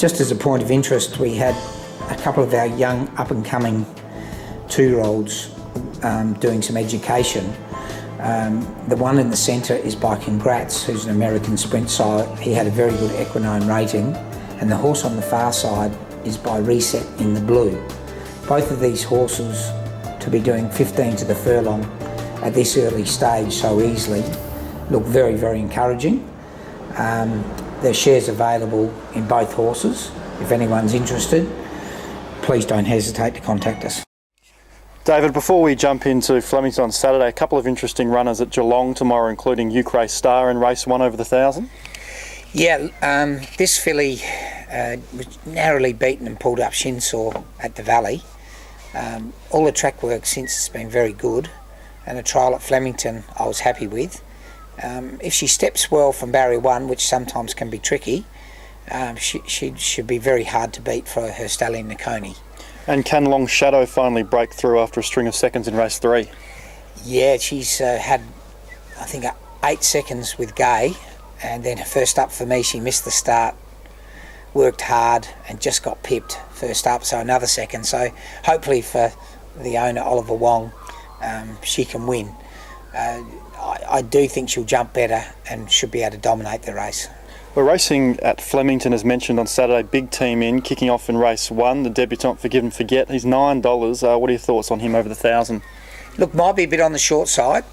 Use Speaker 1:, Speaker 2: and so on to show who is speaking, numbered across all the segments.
Speaker 1: Just as a point of interest, we had a couple of our young up-and-coming 2-year-olds doing some education. The one in the centre is by Congrats, who's an American sprint sire. He had a very good equine rating. And the horse on the far side is by Reset in the blue. Both of these horses to be doing 15 to the furlong at this early stage so easily look very, very encouraging. There's shares available in both horses. If anyone's interested, please don't hesitate to contact us.
Speaker 2: David, before we jump into Flemington on Saturday, a couple of interesting runners at Geelong tomorrow, including Ukraine Star in race 1 over the 1,000.
Speaker 1: Yeah, this filly was narrowly beaten and pulled up shin sore at the Valley. All the track work since has been very good, and the trial at Flemington I was happy with. If she steps well from barrier 1, which sometimes can be tricky, she should be very hard to beat for her stallion Nakoni.
Speaker 2: And can Long Shadow finally break through after a string of seconds in race 3?
Speaker 1: Yeah, she's had, I think, 8 seconds with Gay, and then her first up for me, she missed the start, worked hard and just got pipped first up, so another second. So hopefully for the owner, Oliver Wong, she can win. I do think she'll jump better and should be able to dominate the race.
Speaker 2: We're racing at Flemington, as mentioned, on Saturday. Big team in, kicking off in race 1, the debutant Forgive and Forget. He's $9. What are your thoughts on him over the 1,000?
Speaker 1: Look, might be a bit on the short side.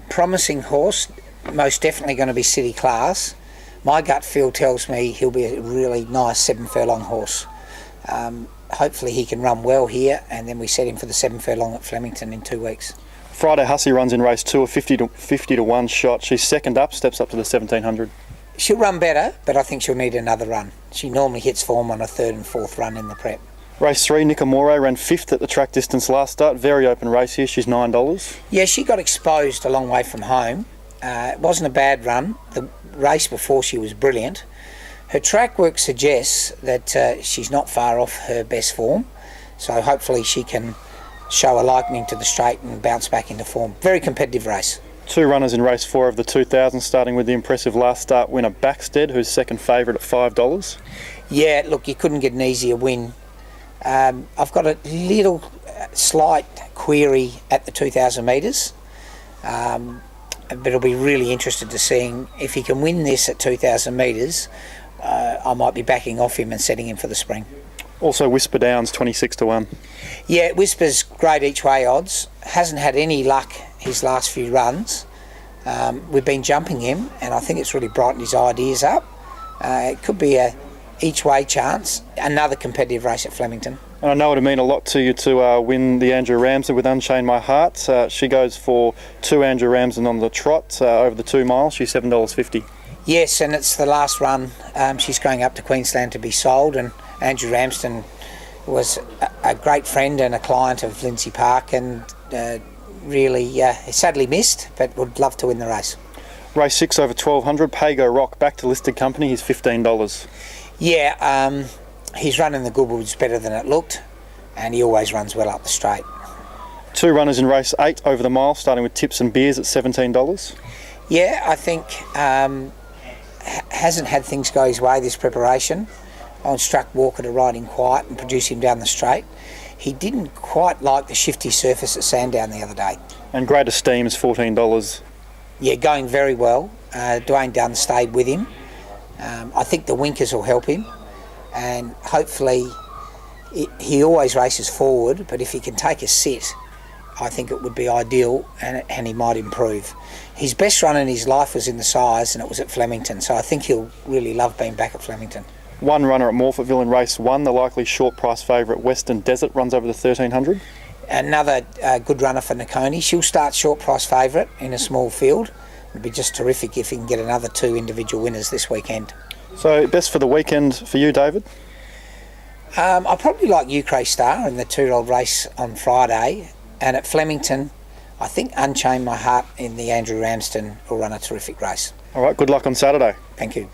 Speaker 1: Promising horse, most definitely going to be city class. My gut feel tells me he'll be a really nice 7 furlong horse. Hopefully he can run well here, and then we set him for the 7 furlong at Flemington in 2 weeks. Friday
Speaker 2: Hussey runs in race 2, a 50 to 1 shot. She's second up, steps up to the 1,700.
Speaker 1: She'll run better, but I think she'll need another run. She normally hits form on a 3rd and 4th run in the prep.
Speaker 2: Race 3, Nikamore ran 5th at the track distance last start. Very open race here. She's $9.
Speaker 1: Yeah, she got exposed a long way from home. It wasn't a bad run. The race before she was brilliant. Her track work suggests that she's not far off her best form, so hopefully she can show a likening to the straight and bounce back into form. Very competitive race.
Speaker 2: 2 runners in race 4 of the 2,000, starting with the impressive last start winner Backstead, who's second favourite at $5.
Speaker 1: Yeah, look, you couldn't get an easier win. I've got a little slight query at the 2,000 metres, but I'll be really interested to seeing if he can win this at 2,000 metres. I might be backing off him and setting him for the spring.
Speaker 2: Also Whisper Downs, 26 to 1.
Speaker 1: Yeah, Whisper's great each way odds. Hasn't had any luck his last few runs. We've been jumping him, and I think it's really brightened his ideas up. It could be a each way chance. Another competitive race at Flemington.
Speaker 2: And I know it'd mean a lot to you to win the Andrew Ramsden with Unchain My Heart. She goes for 2 Andrew Ramsden on the trot over the 2 miles. She's $7.50.
Speaker 1: Yes, and it's the last run. She's going up to Queensland to be sold, and Andrew Ramsden was a great friend and a client of Lindsay Park, and really sadly missed, but would love to win the race.
Speaker 2: Race 6 over 1,200, Pago Rock back to listed company. He's $15.
Speaker 1: Yeah, he's running the Goodwoods better than it looked, and he always runs well up the straight.
Speaker 2: 2 runners in race 8 over the mile, starting with Tips and Beers at $17.
Speaker 1: Yeah, I think hasn't had things go his way this preparation. I instruct Walker to ride him quiet and produce him down the straight. He didn't quite like the shifty surface at Sandown the other day.
Speaker 2: And Great Esteem is $14.
Speaker 1: Yeah, going very well. Dwayne Dunn stayed with him. I think the winkers will help him, and hopefully he always races forward, but if he can take a sit, I think it would be ideal, and he might improve. His best run in his life was in the Sires, and it was at Flemington, so I think he'll really love being back at Flemington.
Speaker 2: 1 runner at Morphettville in race 1, the likely short price favourite Western Desert, runs over the 1,300.
Speaker 1: Another good runner for Nakoni. She'll start short price favourite in a small field. It'd be just terrific if he can get another 2 individual winners this weekend.
Speaker 2: So best for the weekend for you, David?
Speaker 1: I probably like Ukraine Star in the 2-year-old race on Friday, and at Flemington I think Unchain My Heart in the Andrew Ramsden will run a terrific race.
Speaker 2: All right, good luck on Saturday.
Speaker 1: Thank you.